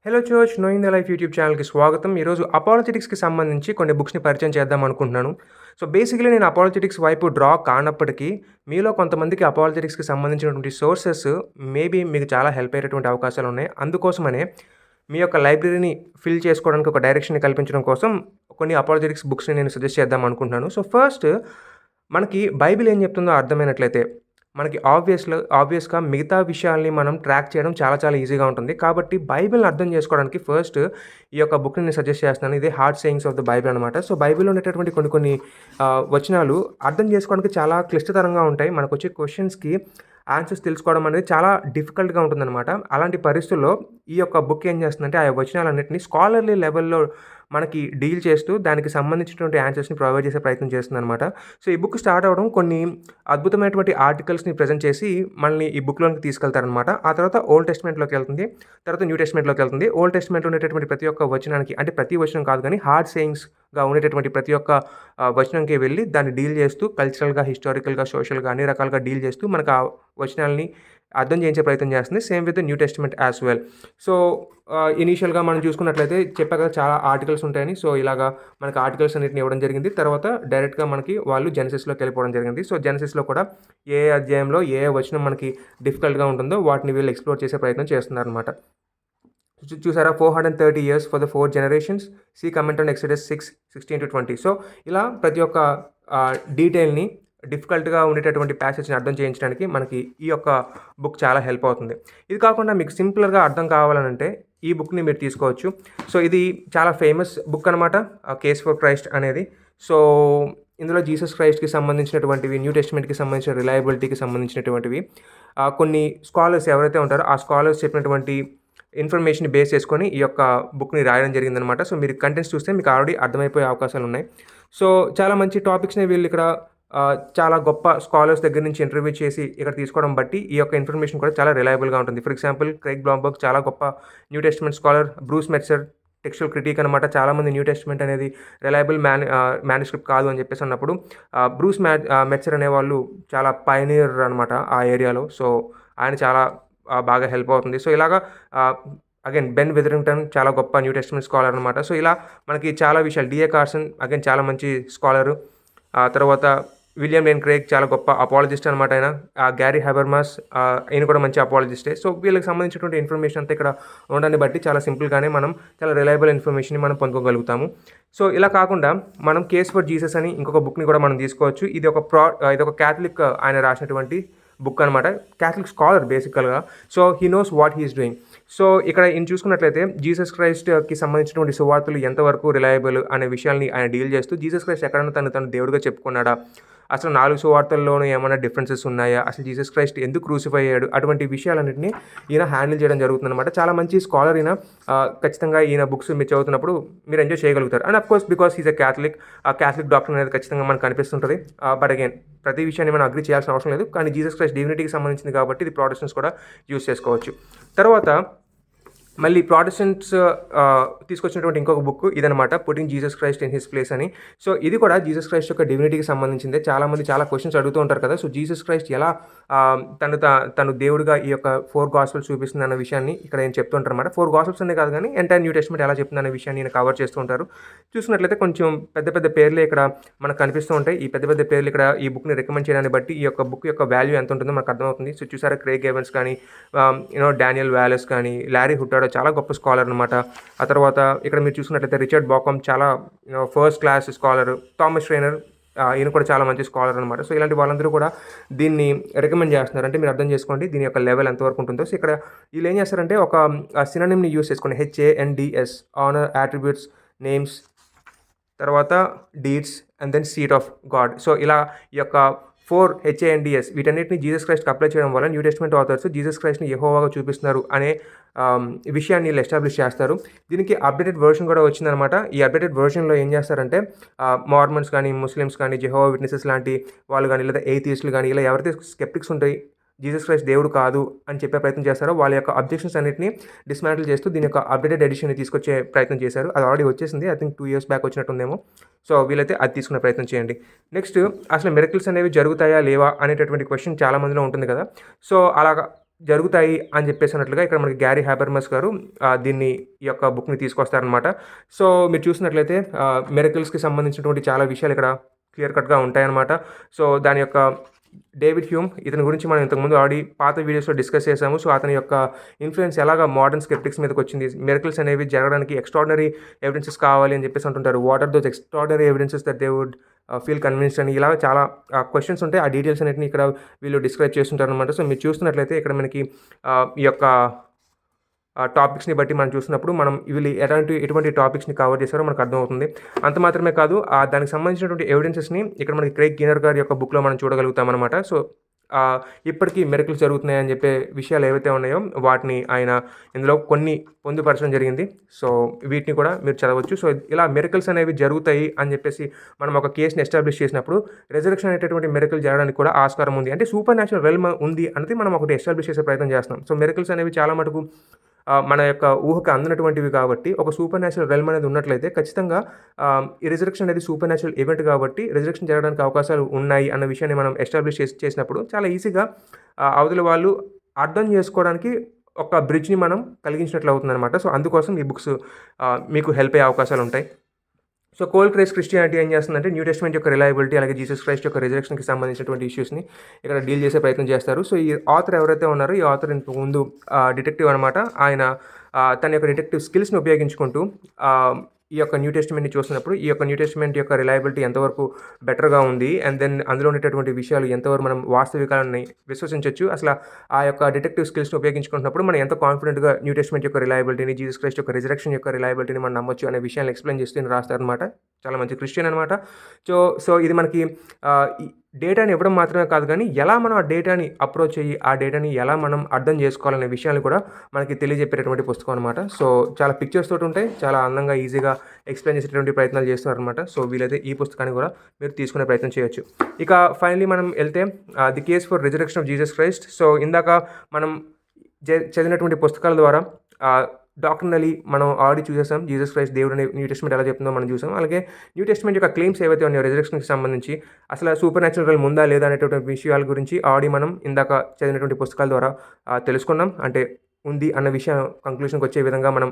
Hello church knowing the life YouTube ఛానల్‌కి స్వాగతం. ఈరోజు అపాలజెటిక్స్‌కి సంబంధించి కొన్ని బుక్స్‌ని పరిచయం చేద్దాం అనుకుంటున్నాను. సో, బేసికల్లీ నేను అపాలజెటిక్స్ వైపు డ్రా కానప్పటికీ, మీలో కొంతమందికి అపాలజెటిక్స్‌కి సంబంధించినటువంటి సోర్సెస్ మేబీ మీకు చాలా హెల్ప్ అయ్యేటటువంటి అవకాశాలున్నాయి. అందుకోసమనే మీ యొక్క లైబ్రరీని ఫిల్ చేసుకోవడానికి ఒక డైరెక్షన్‌ని కల్పించడం కోసం కొన్ని అపాలజెటిక్స్ బుక్స్‌ని నేను సజెస్ట్ చేద్దాం అనుకుంటున్నాను. సో, ఫస్ట్ మనకి బైబిల్ ఏం చెప్తుందో అర్థమైనట్లయితే మనకి ఆబ్వియస్‌గా మిగతా విషయాల్ని మనం ట్రాక్ చేయడం చాలా చాలా ఈజీగా ఉంటుంది. కాబట్టి బైబిల్‌ని అర్థం చేసుకోవడానికి ఫస్ట్ ఈ యొక్క బుక్‌ని నేను సజెస్ట్ చేస్తున్నాను. ఇది hard sayings of the Bible అనమాట. సో, బైబిల్‌లో ఉండేటటువంటి కొన్ని వచనాలు అర్థం చేసుకోవడానికి చాలా క్లిష్టతరంగా ఉంటాయి. మనకొచ్చే క్వెషన్స్‌కి ఆన్సర్స్ తెలుసుకోవడం అనేది చాలా డిఫికల్ట్‌గా ఉంటుందనమాట. అలాంటి పరిస్థితుల్లో ఈ యొక్క బుక్ ఏం చేస్తుందంటే, ఆ వచనాలన్నిటిని స్కాలర్లీ లెవెల్‌లో మనకి డీల్ చేస్తూ దానికి సంబంధించినటువంటి ఆన్సర్స్‌ని ప్రొవైడ్ చేసే ప్రయత్నం చేస్తుందనమాట. సో, ఈ బుక్ స్టార్ట్ అవ్వడం కొన్ని అద్భుతమైనటువంటి ఆర్టికల్స్‌ని ప్రెజెంట్ చేసి మనల్ని ఈ బుక్‌లోనికి తీసుకెళ్తారనమాట. ఆ తర్వాత ఓల్డ్ టెస్ట్‌మెంట్‌లోకి వెళ్తుంది. తర్వాత న్యూ టెస్ట్‌మెంట్‌లోకి వెళ్తుంది. ఓల్డ్ టెస్ట్‌మెంట్‌లో ఉండేటటువంటి ప్రతి ఒక్క వచనానికి, అంటే ప్రతి వచనం కాదు గానీ హార్డ్ సేయింగ్స్‌గా ఉండేటటువంటి ప్రతి ఒక్క వచనంకి వెళ్ళి దాన్ని డీల్ చేస్తూ కల్చరల్‌గా, హిస్టారికల్‌గా, సోషల్‌గా అన్ని రకాలుగా డీల్ చేస్తూ మనకు ఆ వచనాల్ని అర్థం చేయించే ప్రయత్నం చేస్తుంది. Same with new testament as well. So, ఇనీషియల్‌గా మనం చూసుకున్నట్లయితే చెప్పా కదా, చాలా ఆర్టికల్స్ ఉంటాయని. సో, ఇలాగా మనకి ఆర్టికల్స్ అన్నిటిని ఇవ్వడం జరిగింది. తర్వాత డైరెక్ట్‌గా మనకి వాళ్ళు జెనసిస్‌లోకి వెళ్ళిపోవడం జరిగింది. సో, జెనసిస్‌లో కూడా ఏ అధ్యాయంలో ఏ వచనం మనకి డిఫికల్ట్‌గా ఉంటుందో వాటిని వీళ్ళు ఎక్స్‌ప్లోర్ చేసే ప్రయత్నం చేస్తున్నారనమాట. చూసారా, 430 years for the 4 generations. See comment on Exodus 6:16-20. So, ఇలా ప్రతి ఒక్క డీటెయిల్‌ని డిఫికల్ట్‌గా ఉండేటటువంటి ప్యాసేజ్‌ని అర్థం చేయించడానికి మనకి ఈ యొక్క బుక్ చాలా హెల్ప్ అవుతుంది. ఇది కాకుండా మీకు సింపుల్‌గా అర్థం కావాలనంటే ఈ బుక్‌ని మీరు తీసుకోవచ్చు. సో, ఇది చాలా ఫేమస్ బుక్ అనమాట. కేస్ ఫర్ క్రైస్ట్ అనేది. సో, ఇందులో జీసస్ క్రైస్ట్‌కి సంబంధించినటువంటివి, న్యూ టెస్ట్‌మెంట్‌కి సంబంధించిన రిలయబిలిటీకి సంబంధించినటువంటివి కొన్ని స్కాలర్స్ ఎవరైతే ఉంటారో ఆ స్కాలర్స్ చెప్పినటువంటి ఇన్ఫర్మేషన్‌ని బేస్ చేసుకొని ఈ యొక్క బుక్‌ని రాయడం జరిగిందనమాట. సో, మీరు కంటెంట్స్ చూస్తే మీకు ఆల్రెడీ అర్థమైపోయే అవకాశాలున్నాయి. సో, చాలా మంచి టాపిక్స్‌ని వీళ్ళిక్కడ చాలా గొప్ప స్కాలర్స్ దగ్గర నుంచి ఇంటర్వ్యూ చేసి ఇక్కడ తీసుకోవడం బట్టి ఈ యొక్క ఇన్ఫర్మేషన్ కూడా చాలా రిలయబుల్‌గా ఉంటుంది. ఫర్ ఎగ్జాంపుల్ క్రైగ్ బ్లాంబర్గ్ చాలా గొప్ప new testament scholar. Bruce Metzger textual critic అనమాట. చాలామంది న్యూ టెస్ట్‌మెంట్ అనేది రిలయబుల్ మాన్యుస్క్రిప్ట్ కాదు అని చెప్పేసి అన్నప్పుడు బ్రూస్ మెట్జర్ అనేవాళ్ళు చాలా పయనీర్ అనమాట ఆ ఏరియాలో. సో, ఆయన చాలా బాగా హెల్ప్ అవుతుంది. సో, ఇలాగా అగైన్ బెన్ విథరింగ్టన్ చాలా గొప్ప న్యూ టెస్ట్‌మెంట్ స్కాలర్ అనమాట. సో, ఇలా మనకి చాలా విషయాలు, డిఏ కార్సన్ అగైన్ చాలా మంచి స్కాలరు. తర్వాత విలియం లేన్ క్రేగ్ చాలా గొప్ప అపాలజిస్ట్ అనమాట ఆయన. గ్యారీ హెబర్మాస్ ఈయన కూడా మంచి అపాలజిస్టే. సో, వీళ్ళకి సంబంధించినటువంటి ఇన్ఫర్మేషన్ అంతా ఇక్కడ ఉండడాన్ని బట్టి చాలా సింపుల్‌గానే మనం చాలా రిలయబుల్ ఇన్ఫర్మేషన్‌ని మనం పొందుకోగలుగుతాము. సో, ఇలా కాకుండా మనం కేస్ ఫర్ జీసస్ అని ఇంకొక బుక్‌ని కూడా మనం తీసుకోవచ్చు. ఇది ఒక క్యాథలిక్ ఆయన రాసినటువంటి బుక్ అనమాట. క్యాథలిక్ స్కాలర్ బేసికల్‌గా. So, he knows what he is doing. So, ఇక్కడ ఈయన చూసుకున్నట్లయితే జీసస్ క్రైస్ట్‌కి సంబంధించినటువంటి సువార్తలు ఎంతవరకు రిలయబుల్ అనే విషయాల్ని ఆయన డీల్ చేస్తూ, జీసస్ క్రైస్ట్ ఎక్కడైనా తను దేవుడిగా చెప్పుకున్నాడా? అసలు 4 సువార్తల్లోనూ ఏమైనా డిఫరెన్సెస్ ఉన్నాయా? అసలు జీసస్ క్రైస్ట్ ఎందుకు క్రూసిఫై అయ్యాడు? అటువంటి విషయాలన్నిటిని ఈయన హ్యాండిల్ చేయడం జరుగుతుందనమాట. చాలా మంచి స్కాలర్ ఈయన. ఖచ్చితంగా ఈయన బుక్స్ మీరు చదువుతున్నప్పుడు మీరు ఎంజాయ్ చేయగలుగుతారు. And of course because he's a Catholic. ఆ క్యాథలిక్ డాక్ట్రిన్ అనేది ఖచ్చితంగా మనకు కనిపిస్తుంటది. బట్ అగైన్ ప్రతి విషయాన్ని మనం అగ్రీ చేయాల్సిన అవసరం లేదు. కానీ జీసస్ క్రైస్ట్ డివినిటీకి సంబంధించింది కాబట్టి ఇది ప్రొటెస్టెంట్స్ కూడా యూజ్ చేసుకోవచ్చు. తర్వాత మళ్ళీ ప్రొటెస్టెంట్స్ తీసుకొచ్చినటువంటి ఇంకొక బుక్ ఇదనమాట, putting Jesus Christ in his place అని. సో, ఇది కూడా జీసస్ క్రైస్ట్ యొక్క డివినిటీకి సంబంధించిందే. చాలామంది చాలా క్వెషన్స్ అడుగుతూ ఉంటారు కదా. సో, జీసస్ క్రైస్ట్ ఎలా తను దేవుడిగా ఈ యొక్క 4 గాస్పెల్స్ చూపిస్తుంది అన్న విషయాన్ని ఇక్కడ నేను చెప్తుంటారనమాట. 4 గాస్పెల్స్ అనే కాదు కానీ ఎంటైర్ న్యూ టెస్ట్‌మెంట్ ఎలా చెప్తుంది అనే విషయాన్ని ఈయన కవర్ చేస్తూ ఉంటారు. చూసుకున్నట్లయితే కొంచెం పెద్ద పెద్ద పేర్లే ఇక్కడ మనకు కనిపిస్తూ ఉంటాయి. ఈ పెద్ద పెద్ద పేర్లు ఇక్కడ ఈ బుక్‌ని రికమెండ్ చేయడాన్ని బట్టి ఈ యొక్క బుక్ యొక్క వాల్యూ ఎంత ఉంటుందో మనకు అర్థమవుతుంది. సో, చూసారా, క్రేగ్ ఎవన్స్ కానీ, డానియల్ వాలెస్ కానీ, లారీ హుట్టాడో చాలా గొప్ప స్కాలర్ అనమాట. ఆ తర్వాత ఇక్కడ మీరు చూసుకున్నట్లయితే రిచర్డ్ బాకమ్ చాలా first class scholar. Thomas trainer ఈయన కూడా చాలా మంచి స్కాలర్ అనమాట. సో, ఇలాంటి వాళ్ళందరూ కూడా దీన్ని రికమెండ్ చేస్తున్నారు. అంటే మీరు అర్థం చేసుకోండి దీని యొక్క లెవెల్ ఎంతవరకు ఉంటుందో. సో, ఇక్కడ వీళ్ళు ఏం చేస్తారంటే ఒక సినోనిమ్‌ని యూజ్ చేసుకోండి. HANDS, ఆనర్, అట్రిబ్యూట్స్, నేమ్స్, తర్వాత deeds and then seat of God. So, ఇలా ఈ యొక్క 4 HANDS వీటన్నిటిని జీసస్ క్రైస్ట్‌కి అప్లై చేయడం వల్ల న్యూ టెస్ట్‌మెంట్ ఆథర్స్ జీసస్ క్రైస్ట్‌ని యెహోవాగా చూపిస్తున్నారు అనే విషయాన్ని వీళ్ళు ఎస్టాబ్లిష్ చేస్తారు. దీనికి అప్డేటెడ్ వెర్షన్ కూడా వచ్చిందనమాట. ఈ అప్డేటెడ్ వెర్షన్‌లో ఏం చేస్తారంటే మార్మన్స్ కానీ, ముస్లిమ్స్ కానీ, జెహోవా విట్నెసెస్ లాంటి వాళ్ళు కానీ, లేదా ఎథియిస్టులు కానీ, ఇలా ఎవరైతే స్కెప్టిక్స్ ఉంటాయి, జీసస్ క్రైస్ట్ దేవుడు కాదు అని చెప్పే ప్రయత్నం చేస్తారో వాళ్ళ యొక్క అబ్జెక్షన్స్ అన్నిటిని డిస్మాంటిల్ చేస్తూ దీని యొక్క అప్డేటెడ్ ఎడిషన్‌ని తీసుకొచ్చే ప్రయత్నం చేశారు. అది ఆల్రెడీ వచ్చేసింది. ఐ థింక్ 2 ఇయర్స్ బ్యాక్ వచ్చినట్టుందేమో. సో, వీలైతే అది తీసుకునే ప్రయత్నం చేయండి. నెక్స్ట్, అసలు మిరకిల్స్ అనేవి జరుగుతాయా లేవా అనేటటువంటి క్వెషన్ చాలా మందిలో ఉంటుంది కదా. సో, అలాగా జరుగుతాయి అని చెప్పేసి అన్నట్లుగా ఇక్కడ మనకి గ్యారీ హ్యాబర్మస్ గారు దీన్ని ఈ యొక్క బుక్‌ని తీసుకొస్తారనమాట. సో, మీరు చూసినట్లయితే మిరకిల్స్‌కి సంబంధించినటువంటి చాలా విషయాలు ఇక్కడ క్లియర్ కట్‌గా ఉంటాయన్నమాట. సో, దాని యొక్క డేవిడ్ హ్యూమ్ ఇతని గురించి మనం ఇంతకుముందు ఆల్రెడీ పాత వీడియోస్‌లో డిస్కస్ చేసాము. సో, అతని యొక్క ఇన్‌ఫ్లూయెన్స్ ఎలాగా మోడర్న్ స్కెప్టిక్స్ మీదకొచ్చింది. మిరకిల్స్ అనేవి జరగడానికి ఎక్స్ట్రార్డినరీ ఎవిడెన్సెస్ కావాలి అని చెప్పేసి అంటుంటారు. What are those extraordinary evidences that they would feel convinced అని ఇలా చాలా క్వెషన్స్ ఉంటాయి. ఆ డీటెయిల్స్ అన్నిటిని ఇక్కడ వీళ్ళు డిస్క్రైబ్ చేస్తుంటారనమాట. సో, మీరు చూస్తున్నట్లయితే ఇక్కడ మనకి ఈ యొక్క టాపిక్స్‌ని బట్టి మనం చూసినప్పుడు మనం వీళ్ళు ఎటువంటి టాపిక్స్‌ని కవర్ చేశారో మనకు అర్థమవుతుంది. అంత మాత్రమే కాదు దానికి సంబంధించినటువంటి ఎవిడెన్సెస్‌ని ఇక్కడ మనకి క్రెయిగ్ గిన్నర్ గారి యొక్క బుక్‌లో మనం చూడగలుగుతామనమాట. సో, ఇప్పటికీ మిరకిల్స్ జరుగుతున్నాయని చెప్పే విషయాలు ఏవైతే ఉన్నాయో వాటిని ఆయన ఇందులో కొన్ని పొందుపరచడం జరిగింది. సో, వీటిని కూడా మీరు చదవచ్చు. సో, ఇలా మిరకిల్స్ అనేవి జరుగుతాయి అని చెప్పేసి మనం ఒక కేస్‌ని ఎస్టాబ్లిష్ చేసినప్పుడు రెజరెక్షన్ అనేటటువంటి మిరకిల్ జరగడానికి కూడా ఆస్కారం ఉంది. అంటే సూపర్ న్యాచురల్ రెల్మ్ ఉంది అనేది మనం ఒకటి ఎస్టాబ్లిష్ చేసే ప్రయత్నం చేస్తున్నాం. సో, మిరకిల్స్ అనేవి చాలా మటుకు మన యొక్క ఊహకు అందనటువంటివి కాబట్టి ఒక సూపర్ న్యాచురల్ రెల్మ్ అనేది ఉన్నట్లయితే ఖచ్చితంగా ఈ రిజరెక్షన్ అనేది సూపర్ న్యాచురల్ ఈవెంట్ కాబట్టి రిజరెక్షన్ జరగడానికి అవకాశాలు ఉన్నాయి అన్న విషయాన్ని మనం ఎస్టాబ్లిష్ చేసినప్పుడు చాలా ఈజీగా అవతల వాళ్ళు అర్థం చేసుకోవడానికి ఒక బ్రిడ్జ్‌ని మనం కలిగించినట్లు అవుతుందనమాట. సో, అందుకోసం ఈ బుక్స్ మీకు హెల్ప్ అయ్యే అవకాశాలు ఉంటాయి. సో, కోల్ క్రేజ్ క్రిస్టియానిటీ ఏం చేస్తుందంటే న్యూ టెస్ట్‌మెంట్ యొక్క రిలయబిలిటీ అలాగే జీసస్ క్రైస్ట్ యొక్క రిజరెక్షన్‌కి సంబంధించినటువంటి ఇష్యూస్‌ని ఇక్కడ డీల్ చేసే ప్రయత్నం చేస్తారు. సో, ఈ ఆథర్ ఎవరైతే ఉన్నారో ఈ ఆథర్ ఇంతకు ముందు డిటెక్టివ్ అనమాట. ఆయన తన యొక్క డిటెక్టివ్ స్కిల్స్‌ని ఉపయోగించుకుంటూ ఈ యొక్క న్యూ టెస్ట్‌మెంట్‌ని చూస్తున్నప్పుడు ఈ యొక్క న్యూ టెస్ట్‌మెంట్ యొక్క రిలయబిలిటీ ఎంతవరకు బెటర్‌గా ఉంది అండ్ దెన్ అందులో ఉండేటటువంటి విషయాలు ఎంతవరకు మనం వాస్తవికాలని విశ్వసించొచ్చు. అసలు ఆ యొక్క డిటెక్టివ్ స్కిల్స్‌ని ఉపయోగించుకుంటున్నప్పుడు మనం ఎంత కాన్ఫిడెంట్‌గా న్యూ టెస్ట్‌మెంట్ యొక్క రిలయబిలిటీని, జీసస్ క్రైస్ట్ యొక్క రిజరెక్షన్ యొక్క రిలయబిలిటీని మనం నమ్మొచ్చు అనే విషయాన్ని ఎక్స్‌ప్లెయిన్ చేస్తూ రాస్తారనమాట. చాలా మంచి క్రిస్టియన్ అనమాట. సో, ఇది మనకి ఈ డేటాని ఇవ్వడం మాత్రమే కాదు కానీ ఎలా మనం ఆ డేటాని అప్రోచ్ అయ్యి ఆ డేటాని ఎలా మనం అర్థం చేసుకోవాలనే విషయాన్ని కూడా మనకి తెలియజెప్పేటటువంటి పుస్తకం అనమాట. సో, చాలా పిక్చర్స్ తోటి ఉంటాయి. చాలా అందంగా ఈజీగా ఎక్స్‌ప్లెయిన్ చేసేటువంటి ప్రయత్నాలు చేస్తున్నారనమాట. సో, వీలైతే ఈ పుస్తకాన్ని కూడా మీరు తీసుకునే ప్రయత్నం చేయొచ్చు. ఇక ఫైనల్లీ మనం వెళ్తే the case for resurrection of Jesus Christ. So, ఇందాక మనం చదివినటువంటి పుస్తకాల ద్వారా డాక్ట్రినల్లీ మనం ఆల్రెడీ చూసేసాం. జీసస్ క్రైస్ట్ దేవుడు అనే న్యూ టెస్ట్‌మెంట్ ఎలా చెప్తుందో మనం చూసాం. అలాగే న్యూ టెస్ట్‌మెంట్ యొక్క క్లెయిమ్స్ ఏవైతే ఉన్నాయో రిజరెక్షన్‌కి సంబంధించి అసలు సూపర్ న్యాచురల్ రెల్మ్ ఉందా లేదా అనేటువంటి విషయాల గురించి ఆల్రెడీ మనం ఇందాక చదివినటువంటి పుస్తకాల ద్వారా తెలుసుకున్నాం. అంటే ఉంది అన్న విషయం కంక్లూషన్‌కి వచ్చే విధంగా మనం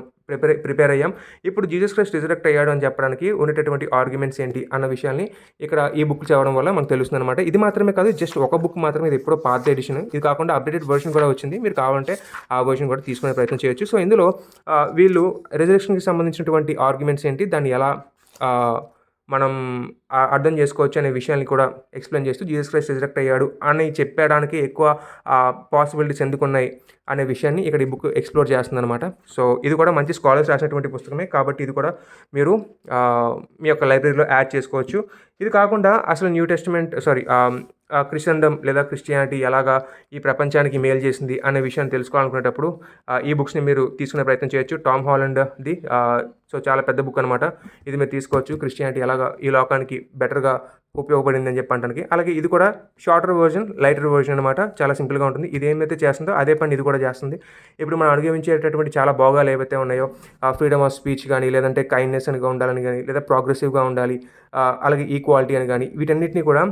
ప్రిపేర్ అయ్యాం. ఇప్పుడు జీసస్ క్రైస్ట్ రిజరెక్ట్ అయ్యాడు అని చెప్పడానికి ఉండేటటువంటి ఆర్గ్యుమెంట్స్ ఏంటి అన్న విషయాల్ని ఇక్కడ ఈ బుక్ చదవడం వల్ల మనకు తెలుస్తుందనమాట. ఇది మాత్రమే కాదు, జస్ట్ ఒక బుక్ మాత్రమే, ఇది ఎప్పుడో పాత ఎడిషన్. ఇది కాకుండా అప్డేటెడ్ వెర్షన్ కూడా వచ్చింది. మీరు కావాలంటే ఆ వెర్షన్ కూడా తీసుకునే ప్రయత్నం చేయొచ్చు. సో, ఇందులో వీళ్ళు రిజరెక్షన్‌కి సంబంధించినటువంటి ఆర్గ్యుమెంట్స్ ఏంటి, దాన్ని ఎలా మనం అర్థం చేసుకోవచ్చు అనే విషయాన్ని కూడా ఎక్స్‌ప్లెయిన్ చేస్తూ జీసస్ క్రైస్ట్ రిజరెక్ట్ అయ్యాడు అని చెప్పడానికి ఎక్కువ పాసిబిలిటీస్ ఎందుకున్నాయి అనే విషయాన్ని ఇక్కడ ఈ బుక్ ఎక్స్‌ప్లోర్ చేస్తుందనమాట. సో, ఇది కూడా మంచి స్కాలర్స్ రాసినటువంటి పుస్తకమే కాబట్టి ఇది కూడా మీరు మీ యొక్క లైబ్రరీలో యాడ్ చేసుకోవచ్చు. ఇది కాకుండా అసలు న్యూ టెస్ట్‌మెంట్ క్రిస్టియన్‌డమ్ లేదా క్రిస్టియానిటీ ఎలాగా ఈ ప్రపంచానికి మేలు చేసింది అనే విషయాన్ని తెలుసుకోవాలనుకునేటప్పుడు ఈ బుక్స్‌ని మీరు తీసుకునే ప్రయత్నం చేయొచ్చు. టామ్ హాలండ్‌ది సో, చాలా పెద్ద బుక్ అనమాట. ఇది మీరు తీసుకోవచ్చు. క్రిస్టియానిటీ ఎలాగా ఈ లోకానికి బెటర్‌గా ఉపయోగపడిందని చెప్పి అనడానికి. అలాగే ఇది కూడా షార్టర్ వెర్షన్, లైటర్ వెర్షన్ అనమాట. చాలా సింపుల్‌గా ఉంటుంది. ఇది ఏమైతే చేస్తుందో అదే పని ఇది కూడా చేస్తుంది. ఇప్పుడు మనం అనుభవించేటటువంటి చాలా భోగాలు ఏవైతే ఉన్నాయో ఫ్రీడమ్ ఆఫ్ స్పీచ్ కానీ, లేదంటే కైండ్‌నెస్ అని ఉండాలని కానీ, లేదా ప్రోగ్రెసివ్‌గా ఉండాలి, అలాగే ఈక్వాలిటీ అని కానీ, వీటన్నిటిని కూడా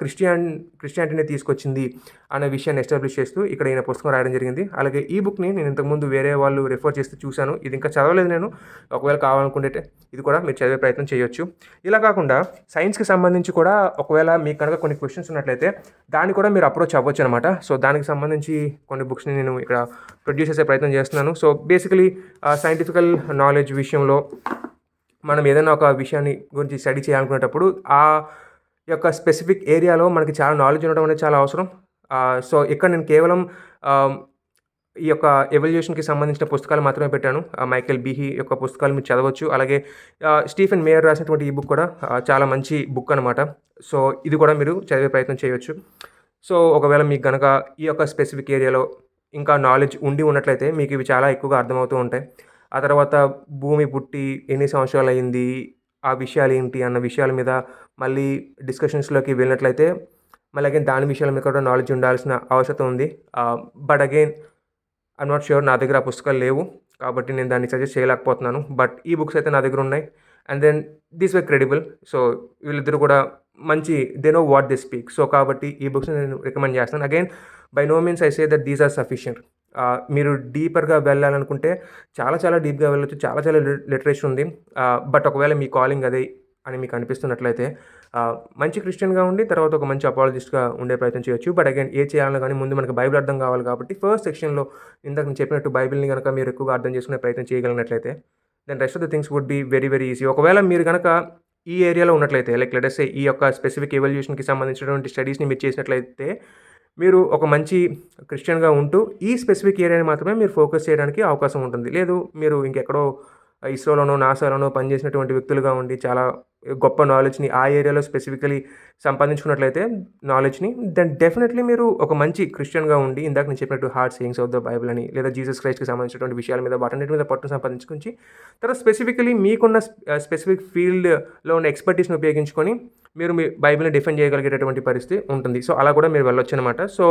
క్రిస్టియానిటీనే తీసుకొచ్చింది అనే విషయాన్ని ఎస్టాబ్లిష్ చేస్తూ ఇక్కడ ఈయన పుస్తకం రాయడం జరిగింది. అలాగే ఈ బుక్‌ని నేను ఇంతకుముందు వేరే వాళ్ళు రిఫర్ చేస్తూ చూశాను. ఇది ఇంకా చదవలేదు నేను. ఒకవేళ కావాలనుకుంటే ఇది కూడా మీరు చదివే ప్రయత్నం చేయొచ్చు. ఇలా కాకుండా సైన్స్‌కి సంబంధించి కూడా ఒకవేళ మీకు కనుక కొన్ని క్వెషన్స్ ఉన్నట్లయితే దాన్ని కూడా మీరు అప్రోచ్ అవ్వచ్చు అనమాట. సో, దానికి సంబంధించి కొన్ని బుక్స్‌ని నేను ఇక్కడ ప్రొడ్యూస్ చేసే ప్రయత్నం చేస్తున్నాను. సో, బేసికలీ సైంటిఫికల్ నాలెడ్జ్ విషయంలో మనం ఏదైనా ఒక విషయాన్ని గురించి స్టడీ చేయాలనుకునేటప్పుడు ఆ యొక్క స్పెసిఫిక్ ఏరియాలో మనకి చాలా నాలెడ్జ్ ఉండడం అనేది చాలా అవసరం. సో, ఇక్కడ నేను కేవలం ఈ యొక్క ఎవల్యూషన్‌కి సంబంధించిన పుస్తకాలు మాత్రమే పెట్టాను. మైకేల్ బీహీ యొక్క పుస్తకాలు మీరు చదవచ్చు. అలాగే స్టీఫెన్ మేయర్ రాసినటువంటి ఈ బుక్ కూడా చాలా మంచి బుక్ అనమాట. సో, ఇది కూడా మీరు చదివే ప్రయత్నం చేయొచ్చు. సో, ఒకవేళ మీకు గనక ఈ యొక్క స్పెసిఫిక్ ఏరియాలో ఇంకా నాలెడ్జ్ ఉన్నట్లయితే మీకు ఇవి చాలా ఎక్కువగా అర్థమవుతూ ఉంటాయి. ఆ తర్వాత భూమి పుట్టి ఎన్ని సంవత్సరాలయింది, ఆ విషయాలేంటి అన్న విషయాల మీద మళ్ళీ డిస్కషన్స్‌లోకి వెళ్ళినట్లయితే మళ్ళీ అగైన్ దాని విషయాల మీద కూడా నాలెడ్జ్ ఉండాల్సిన అవసరం ఉంది. But again I'm not sure, నా దగ్గర ఆ పుస్తకాలు లేవు. కాబట్టి నేను దాన్ని సజెస్ట్ చేయలేకపోతున్నాను. బట్ ఈ బుక్స్ అయితే నా దగ్గర ఉన్నాయి. And then these were credible. So వీళ్ళిద్దరు కూడా మంచి they know what they speak. So కాబట్టి ఈ బుక్స్ని నేను రికమెండ్ చేస్తాను. Again by no means I say that these are sufficient. మీరు డీపర్గా వెళ్ళాలనుకుంటే చాలా చాలా డీప్గా వెళ్ళొచ్చు, చాలా చాలా లిటరేచర్ ఉంది. బట్ ఒకవేళ మీ కాలింగ్ అదే అని మీకు అనిపిస్తున్నట్లయితే మంచి క్రిస్టియన్గా ఉండి తర్వాత ఒక మంచి అపాలజిస్ట్గా ఉండే ప్రయత్నం చేయొచ్చు. బట్ అగైన్ ఏ చేయాలన్నా కానీ ముందు మనకు బైబిల్ అర్థం కావాలి కాబట్టి ఫస్ట్ సెక్షన్లో ఇందాక నేను చెప్పినట్టు బైబిల్ని కనుక మీరు ఎక్కువగా అర్థం చేసుకునే ప్రయత్నం చేయగలిగినట్లయితే then rest of the things would be very very easy. ఒకవేళ మీరు కనుక ఈ ఏరియాలో ఉన్నట్లయితే లైక్ లెట్ అస్ సే ఈ యొక్క స్పెసిఫిక్ ఎవల్యూషన్కి సంబంధించినటువంటి స్టడీస్ని మీరు చేసినట్లయితే మీరు ఒక మంచి క్రిస్టియన్గా ఉంటూ ఈ స్పెసిఫిక్ ఏరియాని మాత్రమే మీరు ఫోకస్ చేయడానికి అవకాశం ఉంటుంది. లేదు మీరు ఇంకెక్కడో ఇస్రోలోనో నాసాలోనో పనిచేసినటువంటి వ్యక్తులుగా ఉండి చాలా గొప్ప నాలెడ్జ్ని ఆ ఏరియాలో స్పెసిఫికలీ సంపాదించుకున్నట్లయితే నాలెడ్జ్ని, దెన్ డెఫినెట్లీ మీరు ఒక మంచి క్రిస్టియన్గా ఉండి ఇందాక నేను చెప్పినట్టు hard sayings of the Bible అని లేదా జీసస్ క్రైస్ట్కి సంబంధించినటువంటి విషయాల మీద వాటన్నిటి మీద పట్టును సంపాదించుకొని తర్వాత స్పెసిఫికలీ మీకున్న స్పెసిఫిక్ ఫీల్డ్లో ఉన్న ఎక్స్పర్టీస్ని ఉపయోగించుకొని మీరు మీ బైబిల్ని డిఫెండ్ చేయగలిగేటటువంటి పరిస్థితి ఉంటుంది. సో అలా కూడా మీరు వెళ్ళొచ్చు అనమాట. సో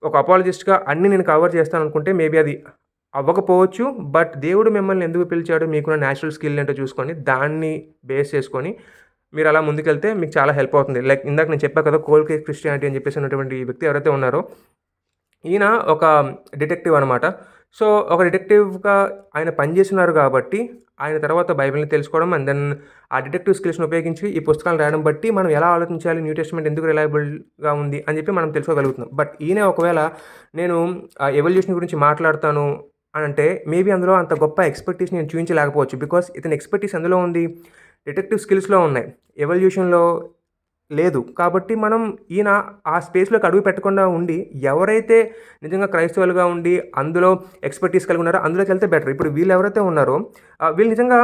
ఒక అపాలజిస్ట్గా అన్ని నేను కవర్ చేస్తాను అనుకుంటే మేబీ అది అవ్వకపోవచ్చు. బట్ దేవుడు మిమ్మల్ని ఎందుకు పిలిచాడో మీకున్న న్యాచురల్ స్కిల్ ఏంటో చూసుకొని దాన్ని బేస్ చేసుకొని మీరు అలా ముందుకెళ్తే మీకు చాలా హెల్ప్ అవుతుంది. లైక్ ఇందాక నేను చెప్పా కదా కోల్డ్ కేస్ క్రిస్టియానిటీ అని చెప్పేసి ఉన్నటువంటి ఈ వ్యక్తి ఎవరైతే ఉన్నారో ఈయన ఒక డిటెక్టివ్ అనమాట. సో ఒక డిటెక్టివ్గా ఆయన పనిచేస్తున్నారు కాబట్టి ఆయన తర్వాత బైబిల్ని తెలుసుకోవడం అండ్ దెన్ ఆ డిటెక్టివ్ స్కిల్స్ని ఉపయోగించి ఈ పుస్తకాలు రాయడం బట్టి మనం ఎలా ఆలోచించాలి, న్యూ టెస్ట్మెంట్ ఎందుకు రిలయబుల్గా ఉంది అని చెప్పి మనం తెలుసుకోగలుగుతున్నాం. బట్ ఈయన ఒకవేళ నేను ఎవల్యూషన్ గురించి మాట్లాడతాను అని అంటే మేబీ అందులో అంత గొప్ప ఎక్స్పర్టీస్ నేను చూపించలేకపోవచ్చు. బికాస్ ఇతని ఎక్స్పర్టీస్ అందులో ఉంది, డిటెక్టివ్ స్కిల్స్లో ఉన్నాయి, ఎవల్యూషన్లో లేదు. కాబట్టి మనం ఈయన ఆ స్పేస్లోకి అడుగు పెట్టకుండా ఉండి ఎవరైతే నిజంగా క్రైస్తవులుగా ఉండి అందులో ఎక్స్పర్టీస్ కలిగి ఉన్నారో అందులోకి వెళ్తే బెటర్. ఇప్పుడు వీళ్ళు ఎవరైతే ఉన్నారో వీళ్ళు నిజంగా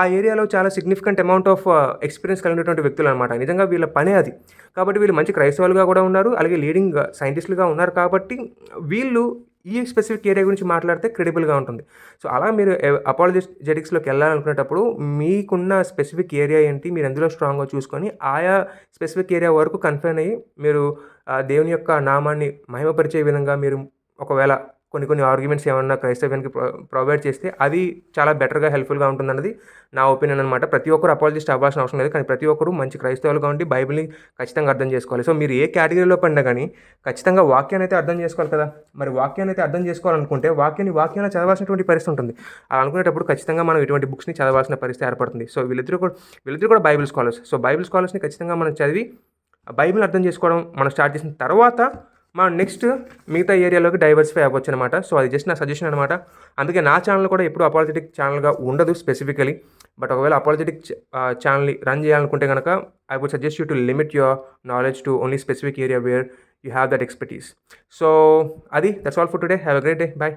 ఆ ఏరియాలో చాలా సిగ్నిఫికెంట్ అమౌంట్ ఆఫ్ ఎక్స్పీరియన్స్ కలిగినటువంటి వ్యక్తులు అనమాట. నిజంగా వీళ్ళ పనే అది. కాబట్టి వీళ్ళు మంచి క్రైస్తవులుగా కూడా ఉన్నారు, అలాగే లీడింగ్ సైంటిస్టులుగా ఉన్నారు. కాబట్టి వీళ్ళు ఈ స్పెసిఫిక్ ఏరియా గురించి మాట్లాడితే క్రెడిబుల్గా ఉంటుంది. సో అలా మీరు అపాలజెటిక్స్లోకి వెళ్ళాలనుకునేటప్పుడు మీకున్న స్పెసిఫిక్ ఏరియా ఏంటి, మీరు ఎందులో స్ట్రాంగ్గా చూసుకొని ఆయా స్పెసిఫిక్ ఏరియా వరకు కన్ఫైన్ అయ్యి మీరు దేవుని యొక్క నామాన్ని మహిమపరిచే విధంగా మీరు ఒకవేళ కొన్ని ఆర్గ్యుమెంట్స్ ఏమన్నా క్రైస్తవ్యానికి ప్రొవైడ్ చేస్తే అది చాలా బెటర్గా హెల్ప్ఫుల్గా ఉంటుందన్నది నా ఒపీనియన్ అనమాట. ప్రతి ఒక్కరు అపాలజిస్ట్ అవ్వాల్సిన అవసరం లేదు, కానీ ప్రతి ఒక్కరు మంచి క్రైస్తవులుగా ఉండి బైబిల్ని ఖచ్చితంగా అర్థం చేసుకోవాలి. సో మీరు ఏ కేటగిరీలో పడినా కానీ ఖచ్చితంగా వాక్యాన్ని అయితే అర్థం చేసుకోవాలి కదా. మరి వాక్యాన్ని అయితే అర్థం చేసుకోవాలనుకుంటే వాక్యాన్ని చదవాల్సినటువంటి పరిస్థితి ఉంటుంది. అలా అనుకునేటప్పుడు ఖచ్చితంగా మనం ఇటువంటి బుక్స్ని చదవాల్సిన పరిస్థితి ఏర్పడుతుంది. సో వీళ్ళిద్దరూ కూడా బైబిల్ స్కాలర్స్. సో బైబిల్ స్కాలర్స్ని ఖచ్చితంగా మనం చదివి బైబిల్ని అర్థం చేసుకోవడం మనం స్టార్ట్ చేసిన తర్వాత మనం నెక్స్ట్ మిగతా ఏరియాలోకి డైవర్సిఫై అవ్వచ్చు అనమాట. సో అది జస్ట్ నా సజెషన్ అనమాట. అందుకే నా ఛానల్ కూడా ఎప్పుడు అపాలజెటిక్ ఛానల్గా ఉండదు స్పెసిఫికలీ. బట్ ఒకవేళ అపాలజెటిక్ ఛానల్ని రన్ చేయాలనుకుంటే కనుక I would suggest you to limit your knowledge to only specific area where you have that expertise. So అది that's all for today. Have a great day. Bye.